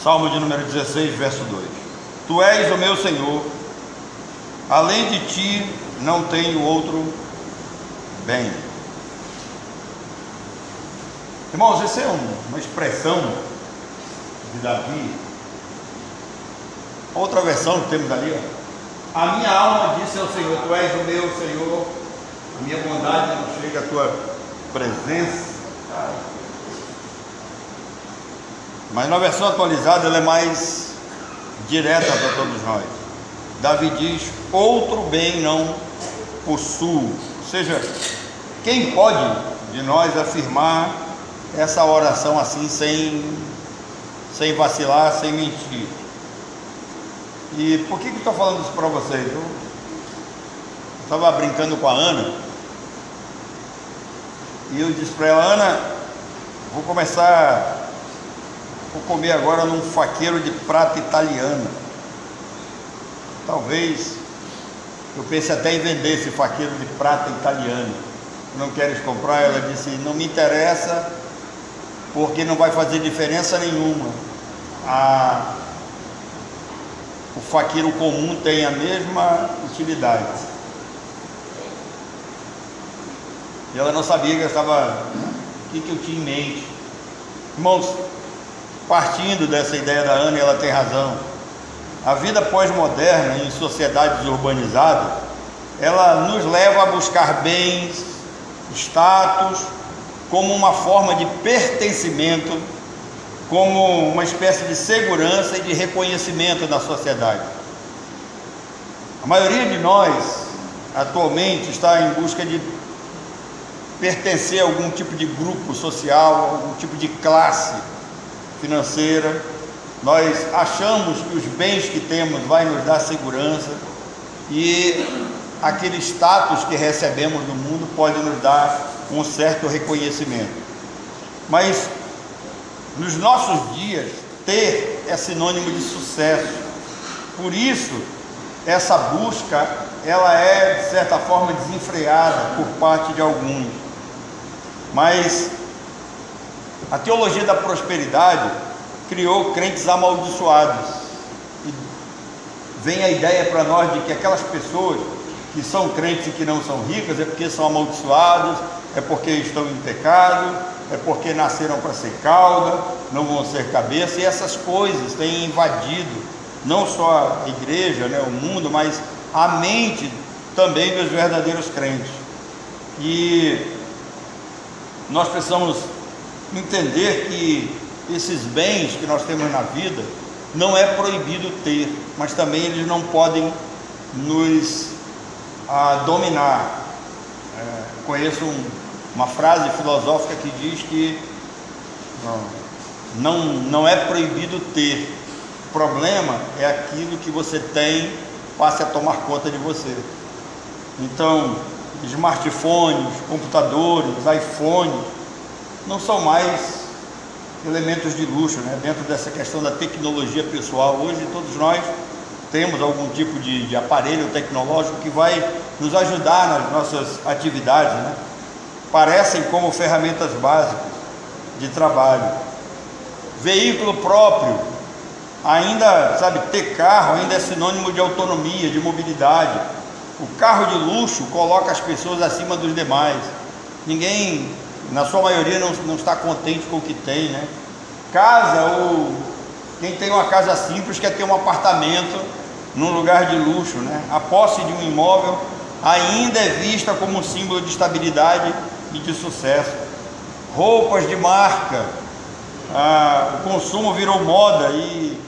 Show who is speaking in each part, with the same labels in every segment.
Speaker 1: Salmo de número 16, verso 2. Tu és o meu Senhor, além de ti não tenho outro bem. Irmãos, essa é uma expressão de Davi. Outra versão que temos ali, ó. A minha alma disse ao Senhor, tu és o meu Senhor, a minha bondade não chega à tua presença. Mas na versão atualizada ela é mais direta para todos nós. Davi diz, outro bem não possuo. Ou seja, quem pode de nós afirmar essa oração assim, sem vacilar, sem mentir? E por que eu estou falando isso para vocês? Eu estava brincando com a Ana e eu disse para ela, Ana, vou comer agora num faqueiro de prata italiano. Talvez eu pense até em vender esse faqueiro de prata italiano. Não queres comprar? Ela disse, não me interessa, porque não vai fazer diferença nenhuma. O faqueiro comum tem a mesma utilidade. E ela não sabia que eu estava, o que eu tinha em mente. Irmãos, partindo dessa ideia da Ana, ela tem razão. A vida pós-moderna em sociedades urbanizadas, ela nos leva a buscar bens, status, como uma forma de pertencimento, como uma espécie de segurança e de reconhecimento na sociedade. A maioria de nós, atualmente, está em busca de pertencer a algum tipo de grupo social, algum tipo de classe financeira. Nós achamos que os bens que temos vai nos dar segurança e aquele status que recebemos do mundo pode nos dar um certo reconhecimento. Mas nos nossos dias, ter é sinônimo de sucesso. Por isso, essa busca, ela é de certa forma desenfreada por parte de alguns. Mas a teologia da prosperidade criou crentes amaldiçoados. E vem a ideia para nós de que aquelas pessoas que são crentes e que não são ricas é porque são amaldiçoados, é porque estão em pecado, é porque nasceram para ser cauda, não vão ser cabeça. E essas coisas têm invadido não só a igreja, o mundo, mas a mente também dos verdadeiros crentes. E nós precisamos entender que esses bens que nós temos na vida não é proibido ter, mas também eles não podem nos dominar. Conheço uma frase filosófica que diz que não é proibido ter, o problema é aquilo que você tem passe a tomar conta de você. Então, smartphones, computadores, iPhones não são mais elementos de luxo, dentro dessa questão da tecnologia pessoal. Hoje todos nós temos algum tipo de aparelho tecnológico que vai nos ajudar nas nossas atividades, Parecem como ferramentas básicas de trabalho. Veículo próprio, ainda, ter carro ainda é sinônimo de autonomia, de mobilidade. O carro de luxo coloca as pessoas acima dos demais. Ninguém, na sua maioria, não está contente com o que tem, Casa, ou quem tem uma casa simples quer ter um apartamento num lugar de luxo, A posse de um imóvel ainda é vista como um símbolo de estabilidade e de sucesso. Roupas de marca, o consumo virou moda e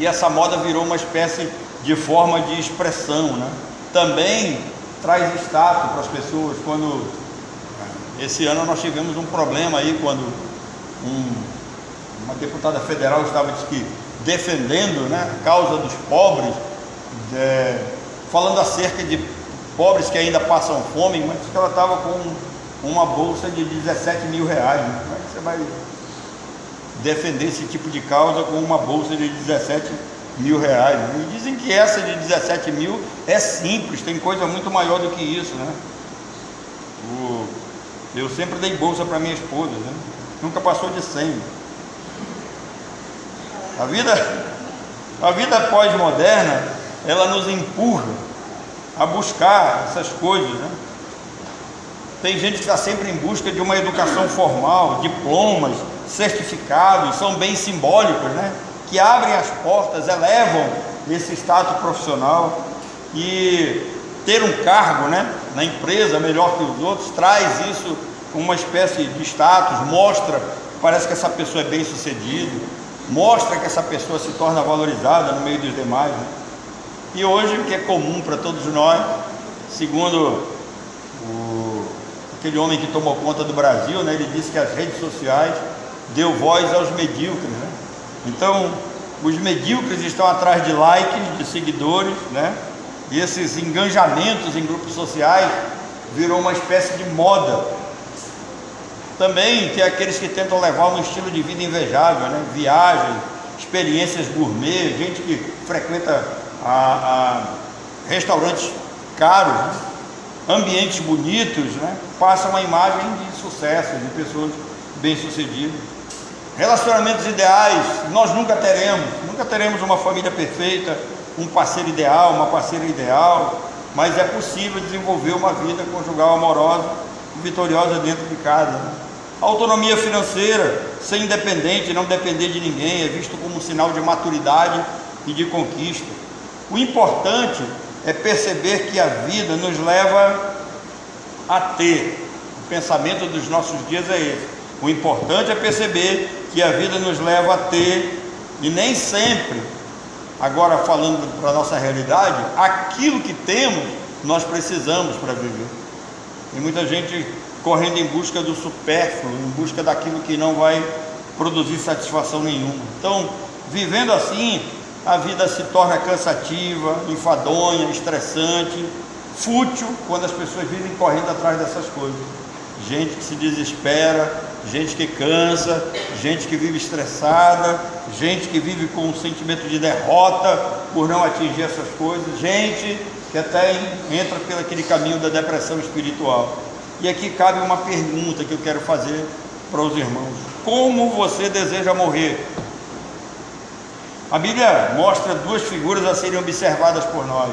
Speaker 1: essa moda virou uma espécie de forma de expressão, Também traz status para as pessoas. Quando esse ano nós tivemos um problema aí, quando uma deputada federal estava defendendo, a causa dos pobres, falando acerca de pobres que ainda passam fome, mas que ela estava com uma bolsa de 17 mil reais. Como é que você vai defender esse tipo de causa com uma bolsa de 17 mil reais? E dizem que essa de 17 mil é simples, tem coisa muito maior do que isso, Eu sempre dei bolsa para minha esposa, nunca passou de 100. A vida pós-moderna, ela nos empurra a buscar essas coisas, né? Tem gente que está sempre em busca de uma educação formal, diplomas, certificados, são bem simbólicos, né? Que abrem as portas, elevam esse status profissional, e ter um cargo, né, na empresa melhor que os outros traz isso como uma espécie de status, mostra, parece que essa pessoa é bem sucedida, mostra que essa pessoa se torna valorizada no meio dos demais, né? E hoje o que é comum para todos nós, segundo aquele homem que tomou conta do Brasil, né, ele disse que as redes sociais deu voz aos medíocres, né? Então os medíocres estão atrás de likes, de seguidores, né? E esses engajamentos em grupos sociais virou uma espécie de moda. Também tem aqueles que tentam levar um estilo de vida invejável, né? Viagens, experiências gourmet, gente que frequenta restaurantes caros, né? Ambientes bonitos, né? Passa uma imagem de sucesso, de pessoas bem-sucedidas. Relacionamentos ideais, nós nunca teremos uma família perfeita, um parceiro ideal, uma parceira ideal, mas é possível desenvolver uma vida conjugal amorosa e vitoriosa dentro de casa, né? Autonomia financeira, ser independente, não depender de ninguém, é visto como um sinal de maturidade e de conquista. O importante é perceber que a vida nos leva a ter, o pensamento dos nossos dias é esse, o importante é perceber que a vida nos leva a ter, e nem sempre, agora falando para a nossa realidade, aquilo que temos nós precisamos para viver. Tem muita gente correndo em busca do supérfluo, em busca daquilo que não vai produzir satisfação nenhuma. Então, vivendo assim, a vida se torna cansativa, enfadonha, estressante, fútil, quando as pessoas vivem correndo atrás dessas coisas. Gente que se desespera, gente que cansa, gente que vive estressada, gente que vive com um sentimento de derrota por não atingir essas coisas, gente que até entra pelo aquele caminho da depressão espiritual. E aqui cabe uma pergunta que eu quero fazer para os irmãos: como você deseja morrer? A Bíblia mostra duas figuras a serem observadas por nós,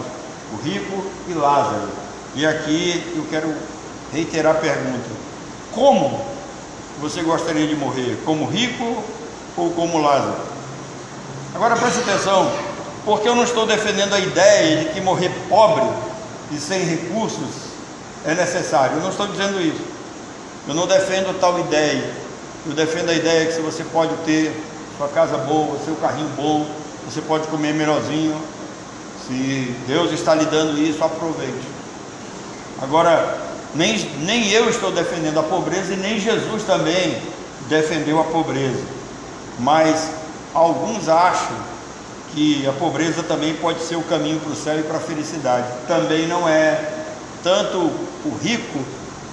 Speaker 1: o rico e Lázaro. E aqui eu quero reiterar a pergunta: como você gostaria de morrer? Como rico ou como Lázaro? Agora preste atenção, porque eu não estou defendendo a ideia de que morrer pobre e sem recursos é necessário. Eu não estou dizendo isso. Eu não defendo tal ideia. Eu defendo a ideia que se você pode ter sua casa boa, seu carrinho bom, você pode comer melhorzinho, se Deus está lhe dando isso, aproveite. Agora, nem eu estou defendendo a pobreza, e nem Jesus também defendeu a pobreza, mas alguns acham que a pobreza também pode ser o caminho para o céu e para a felicidade. Também não é. Tanto o rico,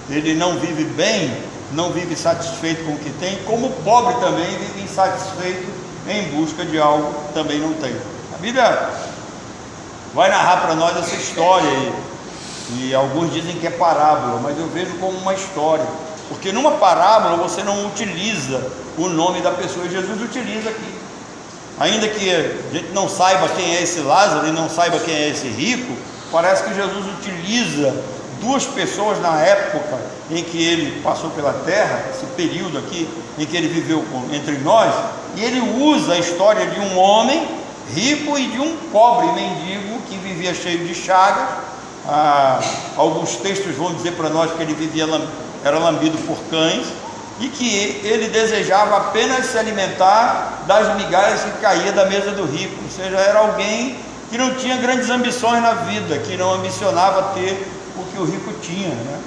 Speaker 1: ele não vive bem, não vive satisfeito com o que tem, como o pobre também vive insatisfeito em busca de algo que também não tem. A Bíblia vai narrar para nós essa história aí, e alguns dizem que é parábola, mas eu vejo como uma história, porque numa parábola você não utiliza o nome da pessoa, e Jesus utiliza aqui. Ainda que a gente não saiba quem é esse Lázaro e não saiba quem é esse rico, parece que Jesus utiliza duas pessoas na época em que ele passou pela terra, esse período aqui em que ele viveu entre nós, e ele usa a história de um homem rico e de um pobre mendigo que vivia cheio de chagas. Alguns textos vão dizer para nós que ele era lambido por cães, e que ele desejava apenas se alimentar das migalhas que caía da mesa do rico. Ou seja, era alguém que não tinha grandes ambições na vida, que não ambicionava ter o que o rico tinha, né?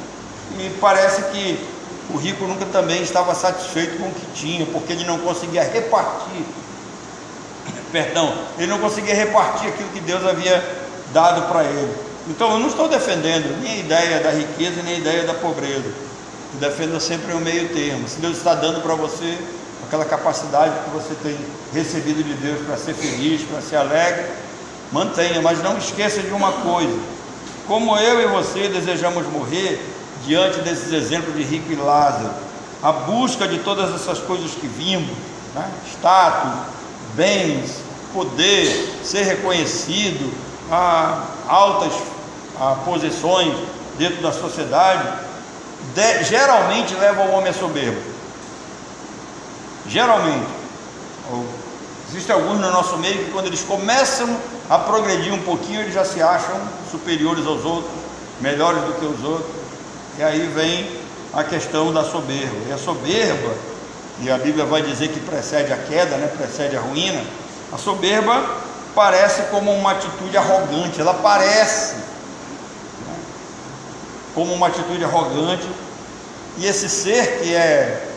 Speaker 1: E parece que o rico nunca também estava satisfeito com o que tinha, porque ele não conseguia repartir, ele não conseguia repartir aquilo que Deus havia dado para ele. Então eu não estou defendendo nem a ideia da riqueza, nem a ideia da pobreza. Eu defendo sempre o meio termo. Se Deus está dando para você aquela capacidade que você tem recebido de Deus para ser feliz, para ser alegre, mantenha, mas não esqueça de uma coisa: como eu e você desejamos morrer diante desses exemplos de rico e Lázaro, a busca de todas essas coisas que vimos, né? Status, bens, poder, ser reconhecido, altas posições dentro da sociedade, geralmente leva o homem a soberbo. Geralmente. Existem alguns no nosso meio que, quando eles começam a progredir um pouquinho, eles já se acham superiores aos outros, melhores do que os outros, e aí vem a questão da soberba. E a soberba, e a Bíblia vai dizer que precede a queda, né? Precede a ruína. A soberba parece como uma atitude arrogante, ela parece, né, como uma atitude arrogante, e esse ser que é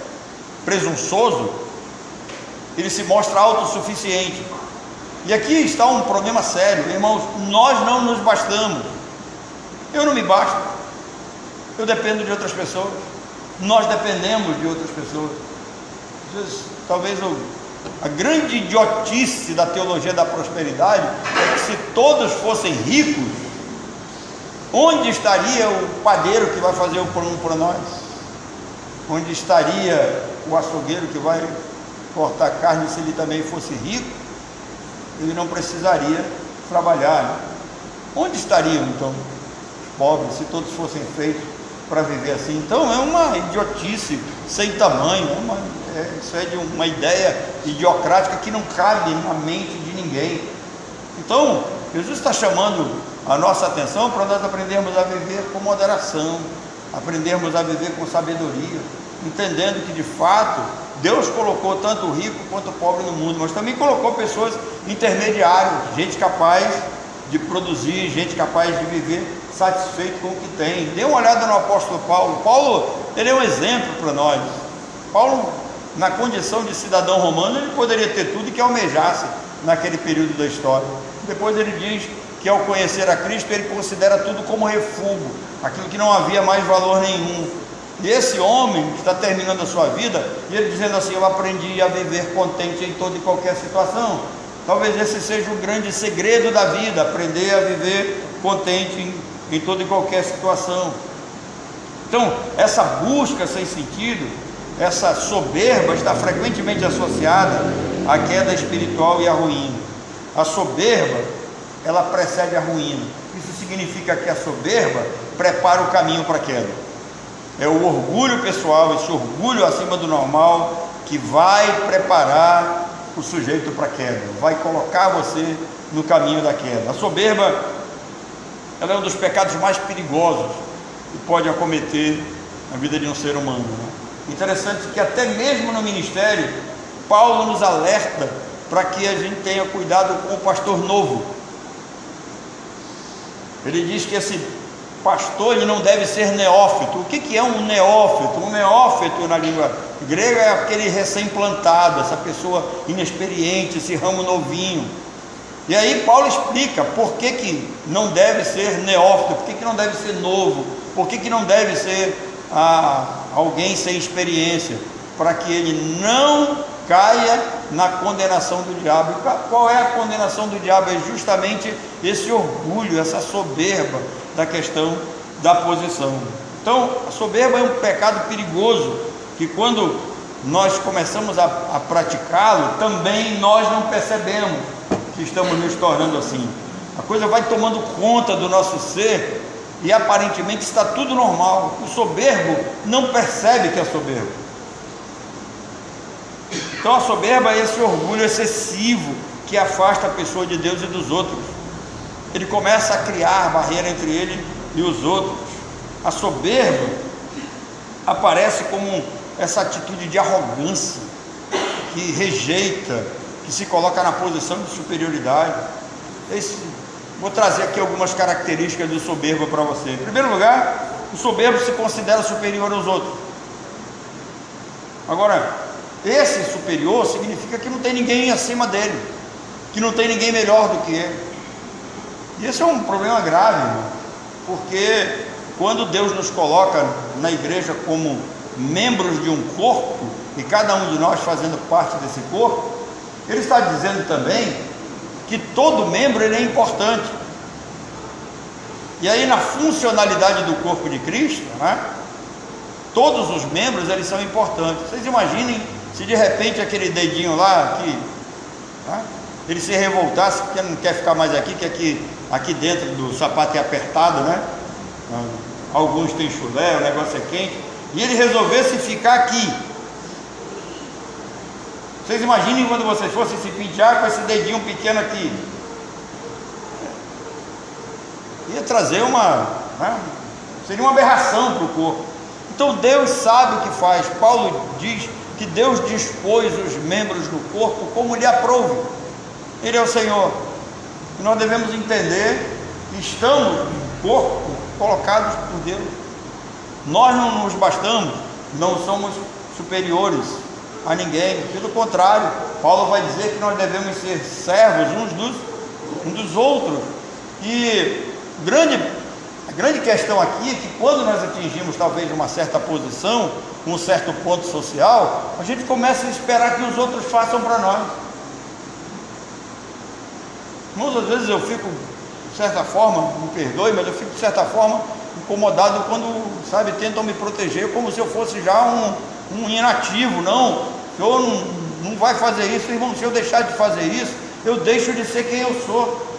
Speaker 1: presunçoso, ele se mostra autossuficiente. E aqui está um problema sério, irmãos. Nós não nos bastamos. Eu não me basto, eu dependo de outras pessoas, nós dependemos de outras pessoas. Às vezes, talvez a grande idiotice da teologia da prosperidade é que, se todos fossem ricos, onde estaria o padeiro que vai fazer o pão para nós? Onde estaria o açougueiro que vai cortar carne? Se ele também fosse rico, ele não precisaria trabalhar, né? Onde estariam então os pobres, se todos fossem feitos para viver assim? Então é uma idiotice sem tamanho, isso é de uma ideia idiocrática que não cabe na mente de ninguém. Então Jesus está chamando a nossa atenção para nós aprendermos a viver com moderação, aprendermos a viver com sabedoria, entendendo que de fato Deus colocou tanto o rico quanto o pobre no mundo, mas também colocou pessoas intermediárias, gente capaz de produzir, gente capaz de viver satisfeito com o que tem. Dê uma olhada no apóstolo Paulo. Paulo, ele é um exemplo para nós. Paulo, na condição de cidadão romano, ele poderia ter tudo que almejasse naquele período da história. Depois ele diz que, ao conhecer a Cristo, ele considera tudo como refúgio, aquilo que não havia mais valor nenhum. E esse homem que está terminando a sua vida, e ele dizendo assim: eu aprendi a viver contente em toda e qualquer situação. Talvez esse seja o grande segredo da vida, aprender a viver contente em toda e qualquer situação. Então, essa busca sem sentido, essa soberba, está frequentemente associada à queda espiritual e à ruína. A soberba, ela precede a ruína. Isso significa que a soberba prepara o caminho para a queda. É o orgulho pessoal, esse orgulho acima do normal, que vai preparar o sujeito para a queda, vai colocar você no caminho da queda. A soberba, ela é um dos pecados mais perigosos que pode acometer na vida de um ser humano, né? Interessante que até mesmo no ministério, Paulo nos alerta para que a gente tenha cuidado com o pastor novo. Ele diz que esse pastor, ele não deve ser neófito. O que é um neófito? Um neófito na língua grega é aquele recém-plantado, essa pessoa inexperiente, esse ramo novinho. E aí Paulo explica por que não deve ser neófito, por que não deve ser novo, por que não deve ser alguém sem experiência, para que ele não caia na condenação do diabo. E qual é a condenação do diabo? É justamente esse orgulho, essa soberba da questão da posição. Então, a soberba é um pecado perigoso, que quando nós começamos a praticá-lo, também nós não percebemos que estamos nos tornando assim. A coisa vai tomando conta do nosso ser e aparentemente está tudo normal. O soberbo não percebe que é soberbo. Então a soberba é esse orgulho excessivo que afasta a pessoa de Deus e dos outros. Ele começa a criar barreira entre ele e os outros. A soberba aparece como essa atitude de arrogância, que rejeita, que se coloca na posição de superioridade. Vou trazer aqui algumas características do soberbo para você. Em primeiro lugar, o soberbo se considera superior aos outros. Agora, esse superior significa que não tem ninguém acima dele, que não tem ninguém melhor do que ele. E esse é um problema grave, irmão, porque quando Deus nos coloca na igreja como membros de um corpo, e cada um de nós fazendo parte desse corpo, Ele está dizendo também que todo membro ele é importante. E aí, na funcionalidade do corpo de Cristo, né, todos os membros eles são importantes. Vocês imaginem se de repente aquele dedinho lá que tá? Ele se revoltasse, porque não quer ficar mais aqui, que aqui dentro do sapato é apertado, né? Alguns têm chulé, o negócio é quente, e ele resolvesse ficar aqui. Vocês imaginem quando vocês fossem se pentear com esse dedinho pequeno aqui. Ia trazer né? Seria uma aberração para o corpo. Então Deus sabe o que faz. Paulo diz que Deus dispôs os membros do corpo como lhe aprouve. Ele é o Senhor. E nós devemos entender que estamos no corpo colocados por Deus. Nós não nos bastamos, não somos superiores a ninguém. Pelo contrário, Paulo vai dizer que nós devemos ser servos uns dos outros. E a grande questão aqui é que quando nós atingimos talvez uma certa posição, um certo ponto social, a gente começa a esperar que os outros façam para nós. Muitas vezes eu fico, de certa forma, me perdoe, mas eu fico de certa forma incomodado quando, sabe, tentam me proteger como se eu fosse já um inativo. Não, o senhor não vai fazer isso, irmão. Se eu deixar de fazer isso, eu deixo de ser quem eu sou.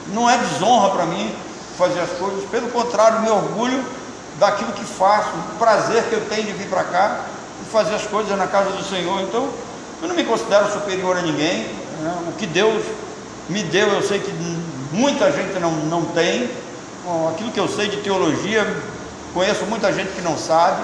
Speaker 1: Não é desonra para mim fazer as coisas, pelo contrário, me orgulho daquilo que faço, o prazer que eu tenho de vir para cá e fazer as coisas na casa do Senhor. Então, eu não me considero superior a ninguém, né? O que Deus me deu, eu sei que muita gente não tem. Aquilo que eu sei de teologia, conheço muita gente que não sabe.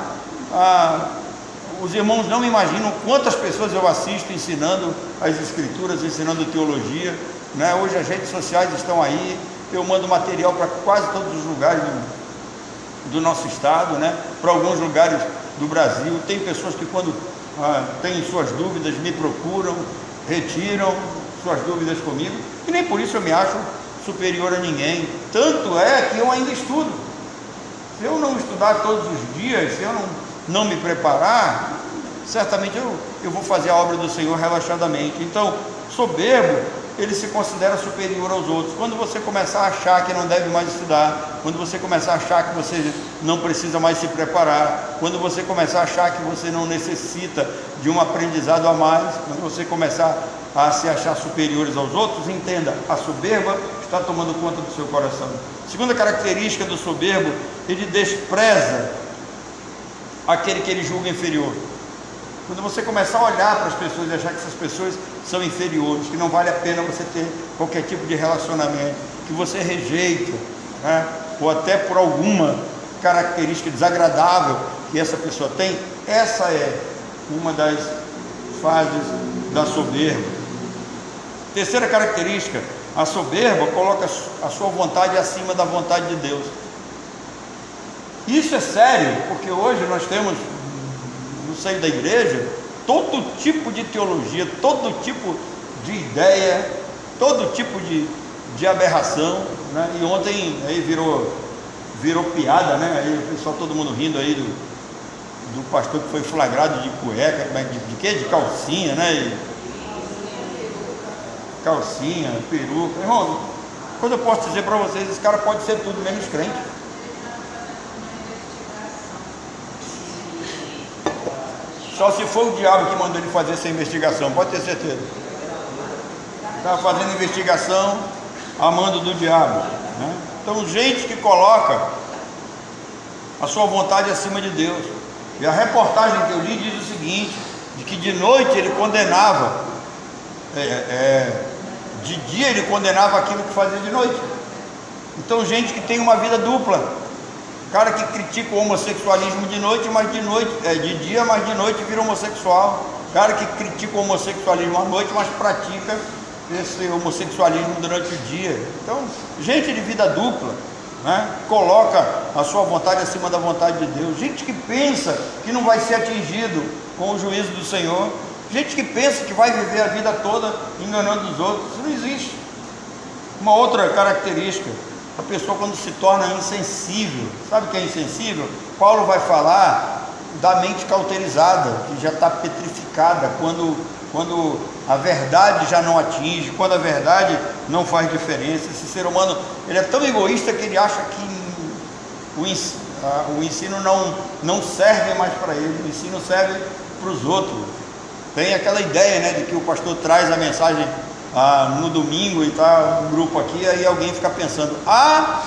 Speaker 1: Os irmãos não imaginam quantas pessoas eu assisto ensinando as escrituras, ensinando teologia, né? Hoje as redes sociais estão aí, eu mando material para quase todos os lugares do nosso estado, né? Para alguns lugares do Brasil. Tem pessoas que quando têm suas dúvidas me procuram, retiram suas dúvidas comigo, e nem por isso eu me acho superior a ninguém. Tanto é que eu ainda estudo. Se eu não estudar todos os dias, se eu não me preparar, certamente eu vou fazer a obra do Senhor relaxadamente. Então, soberbo, ele se considera superior aos outros. Quando você começar a achar que não deve mais estudar, quando você começar a achar que você não precisa mais se preparar, quando você começar a achar que você não necessita de um aprendizado a mais, quando você começar a se achar superiores aos outros, entenda, a soberba está tomando conta do seu coração. Segunda característica do soberbo, ele despreza aquele que ele julga inferior. Quando você começar a olhar para as pessoas e achar que essas pessoas são inferiores, que não vale a pena você ter qualquer tipo de relacionamento, que você rejeita, né? Ou até por alguma característica desagradável que essa pessoa tem, essa é uma das fases da soberba. Terceira característica, a soberba coloca a sua vontade acima da vontade de Deus. Isso é sério, porque hoje nós temos no seio da igreja todo tipo de teologia, todo tipo de ideia, todo tipo de aberração, né? E ontem aí virou piada, né? Aí o pessoal, todo mundo rindo aí do pastor que foi flagrado de cueca, de quê? De calcinha, né? Calcinha, peruca. Irmão, coisa eu posso dizer para vocês, esse cara pode ser tudo menos crente. Só se for o diabo que mandou ele fazer essa investigação, pode ter certeza. Estava fazendo investigação a mando do diabo, né? Então, gente que coloca a sua vontade acima de Deus. E a reportagem que eu li diz o seguinte, de que de noite ele condenava, de dia ele condenava aquilo que fazia de noite. Então, gente que tem uma vida dupla, cara que critica o homossexualismo de noite, mas de dia, mas de noite vira homossexual. Cara que critica o homossexualismo à noite, mas pratica esse homossexualismo durante o dia. Então, gente de vida dupla, né, coloca a sua vontade acima da vontade de Deus. Gente que pensa que não vai ser atingido com o juízo do Senhor. Gente que pensa que vai viver a vida toda enganando os outros. Isso não existe. Uma outra característica, a pessoa quando se torna insensível. Sabe o que é insensível? Paulo vai falar da mente cauterizada, que já está petrificada, quando a verdade já não atinge, quando a verdade não faz diferença. Esse ser humano, ele é tão egoísta que ele acha que o ensino não serve mais para ele, o ensino serve para os outros. Tem aquela ideia, né, de que o pastor traz a mensagem no domingo e está um grupo aqui, aí alguém fica pensando,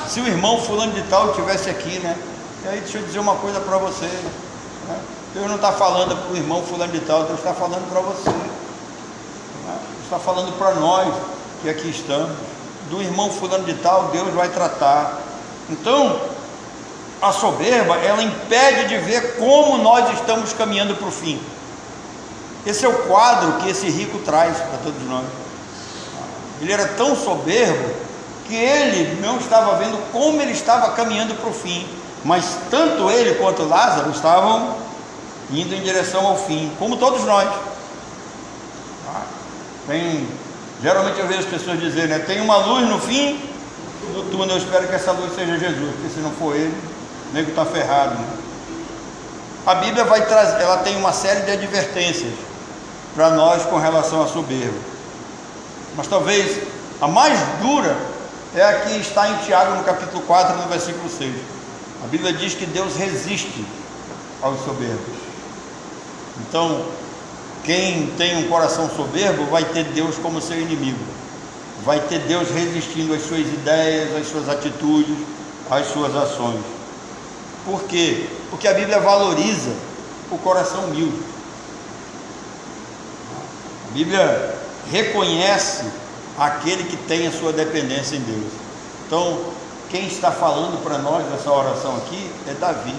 Speaker 1: se o irmão fulano de tal estivesse aqui, né? E aí deixa eu dizer uma coisa para você, né? Deus não está falando para o irmão fulano de tal, Deus está falando para você, né? Deus está falando para nós que aqui estamos. Do irmão fulano de tal, Deus vai tratar. Então, a soberba, ela impede de ver como nós estamos caminhando para o fim. Esse é o quadro que esse rico traz para todos nós. Ele era tão soberbo que ele não estava vendo como ele estava caminhando para o fim, mas tanto ele quanto Lázaro estavam indo em direção ao fim, como todos nós. Geralmente eu vejo as pessoas dizerem, né, tem uma luz no fim do túnel, eu espero que essa luz seja Jesus, porque se não for ele, o nego está ferrado, né? A Bíblia vai trazer, ela tem uma série de advertências para nós com relação à soberba, mas talvez a mais dura é a que está em Tiago, no capítulo 4, no versículo 6. A Bíblia diz que Deus resiste aos soberbos. Então, quem tem um coração soberbo vai ter Deus como seu inimigo, vai ter Deus resistindo às suas ideias, às suas atitudes, às suas ações. Por quê? Porque a Bíblia valoriza o coração humilde. A Bíblia reconhece aquele que tem a sua dependência em Deus. Então, quem está falando para nós nessa oração aqui é Davi,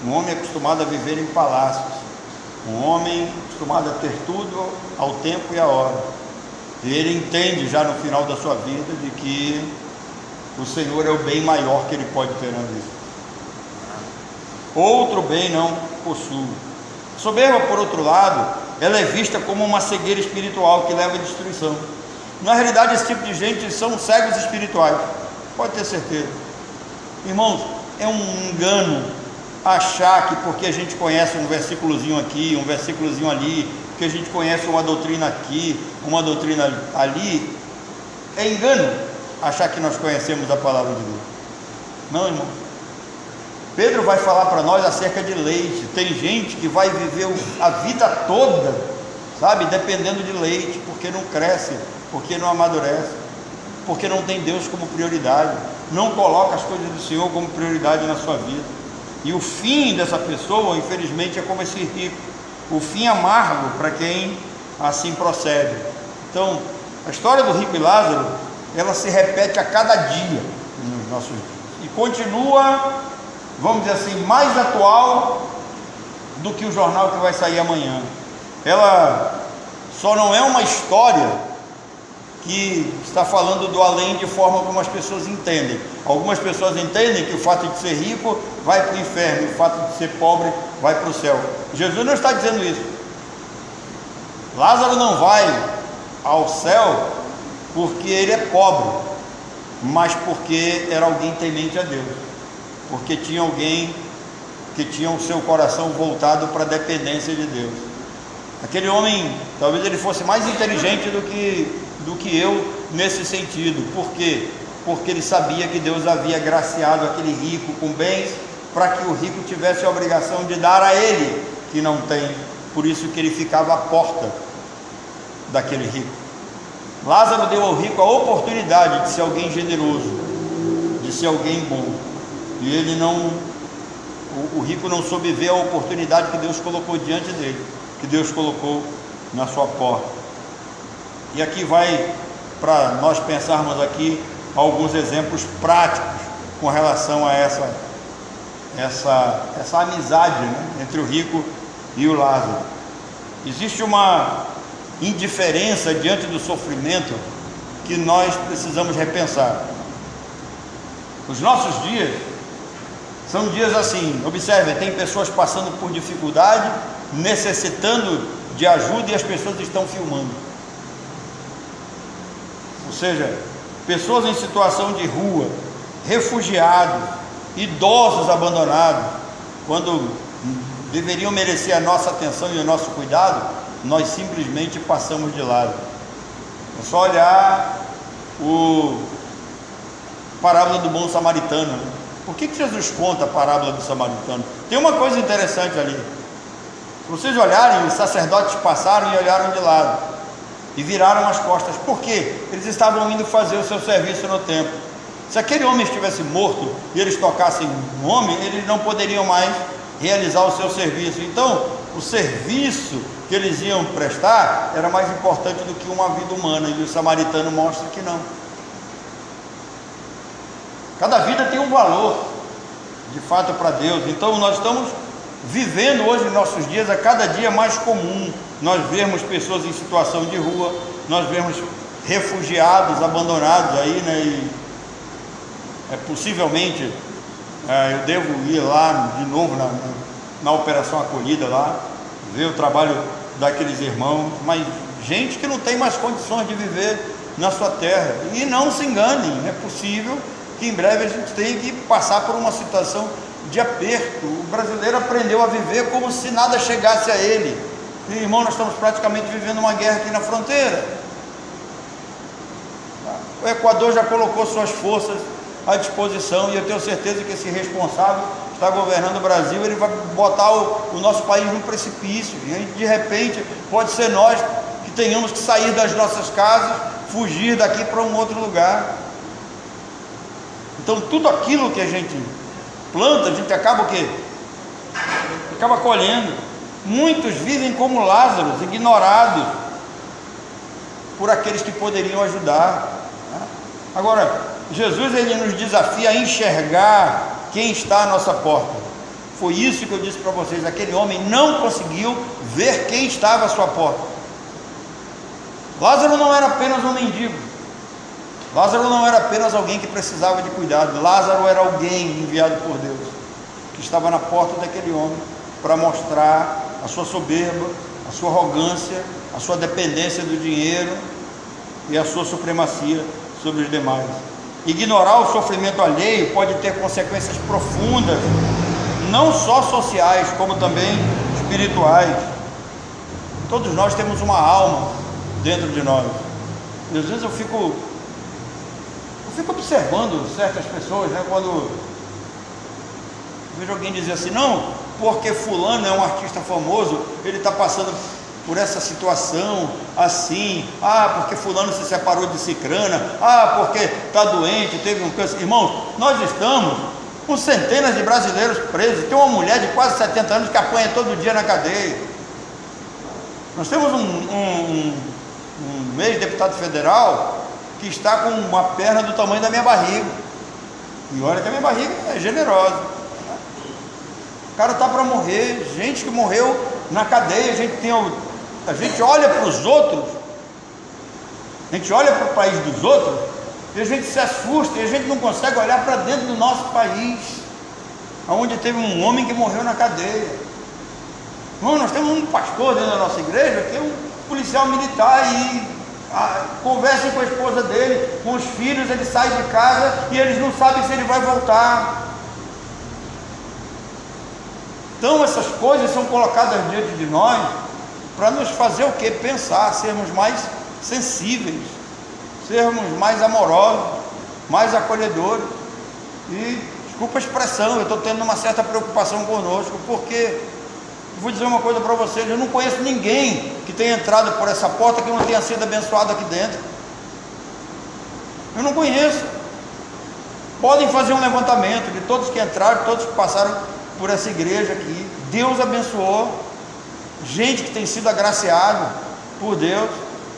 Speaker 1: um homem acostumado a viver em palácios, um homem acostumado a ter tudo ao tempo e à hora. E ele entende já no final da sua vida de que o Senhor é o bem maior que ele pode ter na vida. Outro bem não possui. Soberba, por outro lado, ela é vista como uma cegueira espiritual que leva à destruição. Na realidade, esse tipo de gente são cegos espirituais, pode ter certeza. Irmãos, é um engano achar que porque a gente conhece um versículozinho aqui, um versículozinho ali, que a gente conhece uma doutrina aqui, uma doutrina ali, é engano achar que nós conhecemos a palavra de Deus. Não, irmão. Pedro vai falar para nós acerca de leite. Tem gente que vai viver a vida toda, sabe, dependendo de leite, porque não cresce, porque não amadurece, porque não tem Deus como prioridade, não coloca as coisas do Senhor como prioridade na sua vida. E o fim dessa pessoa, infelizmente, é como esse rico, o fim amargo para quem assim procede. Então, a história do rico e Lázaro, ela se repete a cada dia nos nossos dias, e continua, vamos dizer assim, mais atual do que o jornal que vai sair amanhã. Ela só não é uma história que está falando do além de forma como as pessoas entendem. Algumas pessoas entendem que o fato de ser rico vai para o inferno, e o fato de ser pobre vai para o céu. Jesus não está dizendo isso. Lázaro não vai ao céu porque ele é pobre, mas porque era alguém temente a Deus, porque tinha alguém que tinha o seu coração voltado para a dependência de Deus. Aquele homem, talvez ele fosse mais inteligente do que eu nesse sentido. Por quê? Porque ele sabia que Deus havia graciado aquele rico com bens, para que o rico tivesse a obrigação de dar a ele que não tem. Por isso que ele ficava à porta daquele rico. Lázaro deu ao rico a oportunidade de ser alguém generoso, de ser alguém bom, e ele não, o rico não soube ver a oportunidade que Deus colocou diante dele, que Deus colocou na sua porta. E aqui vai, para nós pensarmos aqui, alguns exemplos práticos com relação a essa amizade, né, entre o rico e o Lázaro. Existe uma indiferença diante do sofrimento que nós precisamos repensar. Os nossos dias são dias assim, observem, tem pessoas passando por dificuldade, necessitando de ajuda, e as pessoas estão filmando. Ou seja, pessoas em situação de rua, refugiados, idosos abandonados, quando deveriam merecer a nossa atenção e o nosso cuidado, nós simplesmente passamos de lado. É só olhar a parábola do bom samaritano, né? Por que Jesus conta a parábola do samaritano? Tem uma coisa interessante ali. Se vocês olharem, os sacerdotes passaram e olharam de lado e viraram as costas. Por quê? Eles estavam indo fazer o seu serviço no templo. Se aquele homem estivesse morto e eles tocassem no homem, eles não poderiam mais realizar o seu serviço. Então, o serviço que eles iam prestar era mais importante do que uma vida humana, e o samaritano mostra que não. Cada vida tem um valor, de fato, para Deus. Então nós estamos vivendo hoje, em nossos dias, a cada dia mais comum nós vemos pessoas em situação de rua, nós vemos refugiados abandonados aí, né? E possivelmente eu devo ir lá de novo na Operação Acolhida lá, ver o trabalho daqueles irmãos, mas gente que não tem mais condições de viver na sua terra. E não se enganem, é possível que em breve a gente tenha que passar por uma situação de aperto. O brasileiro aprendeu a viver como se nada chegasse a ele. E, irmão, nós estamos praticamente vivendo uma guerra aqui na fronteira. O Equador já colocou suas forças à disposição, e eu tenho certeza que esse responsável está governando o Brasil, ele vai botar o nosso país num precipício, e aí, de repente pode ser nós que tenhamos que sair das nossas casas, fugir daqui para um outro lugar. Então tudo aquilo que a gente planta, a gente acaba o quê? Acaba colhendo. Muitos vivem como Lázaro, ignorados por aqueles que poderiam ajudar. Agora, Jesus, ele nos desafia a enxergar quem está à nossa porta. Foi isso que eu disse para vocês. Aquele homem não conseguiu ver quem estava à sua porta. Lázaro não era apenas um mendigo. Lázaro não era apenas alguém que precisava de cuidado. Lázaro era alguém enviado por Deus, que estava na porta daquele homem para mostrar a sua soberba, a sua arrogância, a sua dependência do dinheiro e a sua supremacia sobre os demais. Ignorar o sofrimento alheio pode ter consequências profundas, não só sociais, como também espirituais. Todos nós temos uma alma dentro de nós. E às vezes eu fico observando certas pessoas, né, quando vejo alguém dizer assim, não, porque fulano é um artista famoso, ele está passando por essa situação assim, porque fulano se separou de cicrana, porque está doente, teve um câncer. Irmãos, nós estamos com centenas de brasileiros presos. Tem uma mulher de quase 70 anos que apanha todo dia na cadeia. Nós temos um ex-deputado federal que está com uma perna do tamanho da minha barriga, e olha que a minha barriga é generosa. O cara está para morrer, gente que morreu na cadeia. A gente olha para os outros, a gente olha para o país dos outros, e a gente se assusta, e a gente não consegue olhar para dentro do nosso país, onde teve um homem que morreu na cadeia. Irmão, nós temos um pastor dentro da nossa igreja que é um policial militar, e conversem com a esposa dele, com os filhos, ele sai de casa e eles não sabem se ele vai voltar. Então essas coisas são colocadas diante de nós para nos fazer o que? Pensar, sermos mais sensíveis, sermos mais amorosos, mais acolhedores. E desculpa a expressão, eu estou tendo uma certa preocupação conosco, porque vou dizer uma coisa para vocês, eu não conheço ninguém que tenha entrado por essa porta que não tenha sido abençoado aqui dentro. Eu não conheço. Podem fazer um levantamento de todos que entraram, todos que passaram por essa igreja aqui. Deus abençoou, gente que tem sido agraciado por Deus,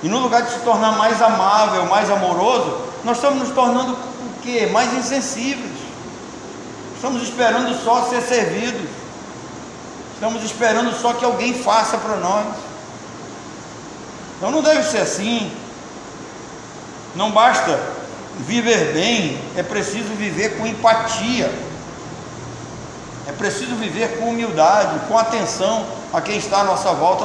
Speaker 1: e no lugar de se tornar mais amável, mais amoroso, nós estamos nos tornando o quê? Mais insensíveis. Estamos esperando só ser servidos. Estamos esperando só que alguém faça para nós. Então não deve ser assim. Não basta viver bem, é preciso viver com empatia. É preciso viver com humildade, com atenção a quem está à nossa volta.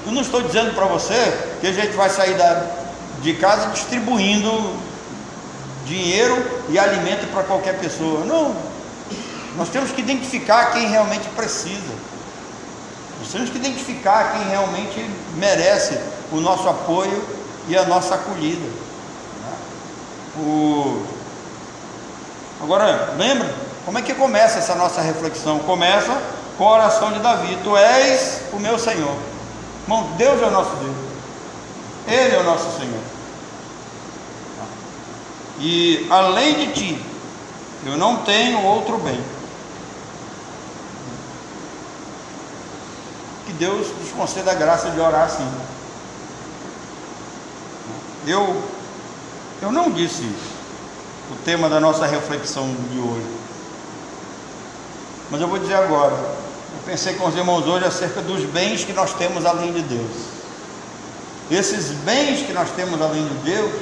Speaker 1: Eu não estou dizendo para você que a gente vai sair de casa distribuindo dinheiro e alimento para qualquer pessoa. Não. Nós temos que identificar quem realmente precisa. Nós temos que identificar quem realmente merece o nosso apoio e a nossa acolhida. Agora, lembra? Como é que começa essa nossa reflexão? Começa com a oração de Davi: tu és o meu Senhor. Irmão, Deus é o nosso Deus, Ele é o nosso Senhor, e além de ti eu não tenho outro bem. Que Deus nos conceda a graça de orar assim. Eu não disse o tema da nossa reflexão de hoje, mas eu vou dizer agora. Eu pensei com os irmãos hoje acerca dos bens que nós temos além de Deus. Esses bens que nós temos além de Deus,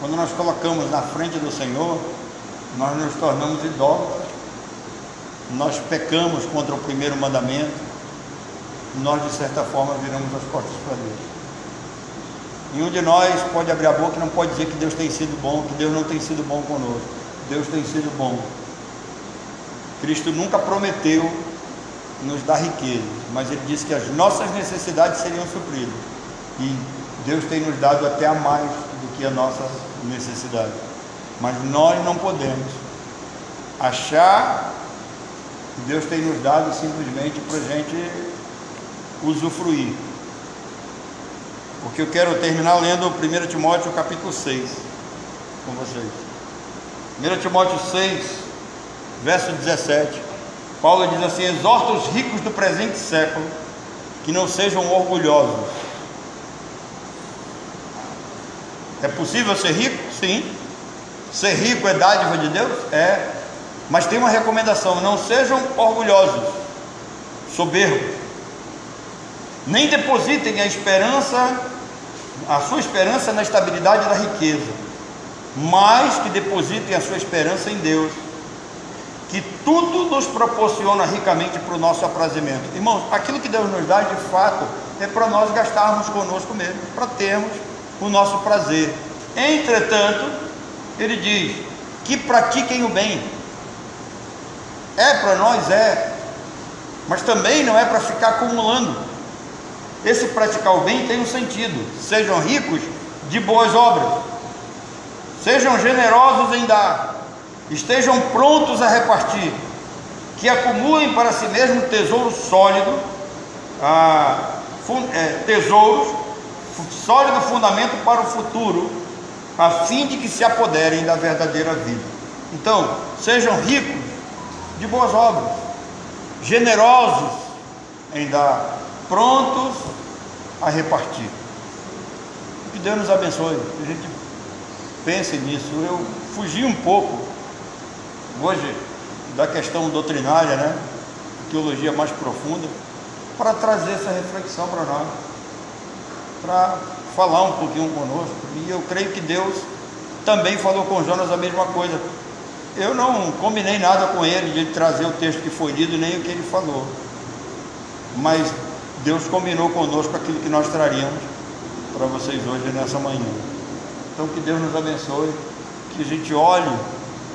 Speaker 1: quando nós colocamos na frente do Senhor, nós nos tornamos idólatras, nós pecamos contra o primeiro mandamento, nós de certa forma viramos as costas para Deus. Nenhum de nós pode abrir a boca e não pode dizer que Deus tem sido bom, que Deus não tem sido bom conosco. Deus tem sido bom. Cristo nunca prometeu nos dar riqueza, mas Ele disse que as nossas necessidades seriam supridas, e Deus tem nos dado até a mais do que a nossa necessidade. Mas nós não podemos achar que Deus tem nos dado simplesmente para a gente usufruir. Porque eu quero terminar lendo 1 Timóteo capítulo 6 com vocês. 1 Timóteo 6, verso 17. Paulo diz assim: exorta os ricos do presente século que não sejam orgulhosos. É possível ser rico? Sim. Ser rico é dádiva de Deus? É. Mas tem uma recomendação: não sejam orgulhosos, soberbos, nem depositem a sua esperança na estabilidade da riqueza, mas que depositem a sua esperança em Deus, que tudo nos proporciona ricamente para o nosso aprazimento. Irmãos, aquilo que Deus nos dá, de fato, é para nós gastarmos conosco mesmo, para termos o nosso prazer. Entretanto, Ele diz que pratiquem o bem. É para nós, mas também não é para ficar acumulando. Esse praticar o bem tem um sentido: sejam ricos de boas obras, sejam generosos em dar, estejam prontos a repartir, que acumulem para si mesmo tesouro sólido, sólido fundamento para o futuro, a fim de que se apoderem da verdadeira vida. Então, sejam ricos de boas obras, generosos em dar, prontos a repartir. Que Deus nos abençoe, que a gente pense nisso. Eu fugi um pouco hoje da questão doutrinária, né? Teologia mais profunda, para trazer essa reflexão para nós, para falar um pouquinho conosco. E eu creio que Deus também falou com Jonas a mesma coisa. Eu não combinei nada com ele de trazer o texto que foi lido, nem o que ele falou, mas Deus combinou conosco aquilo que nós traríamos para vocês hoje nessa manhã. Então que Deus nos abençoe, que a gente olhe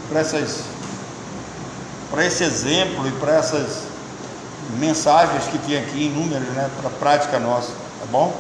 Speaker 1: para esse exemplo e para essas mensagens que tem aqui em números, né, para a prática nossa, tá bom?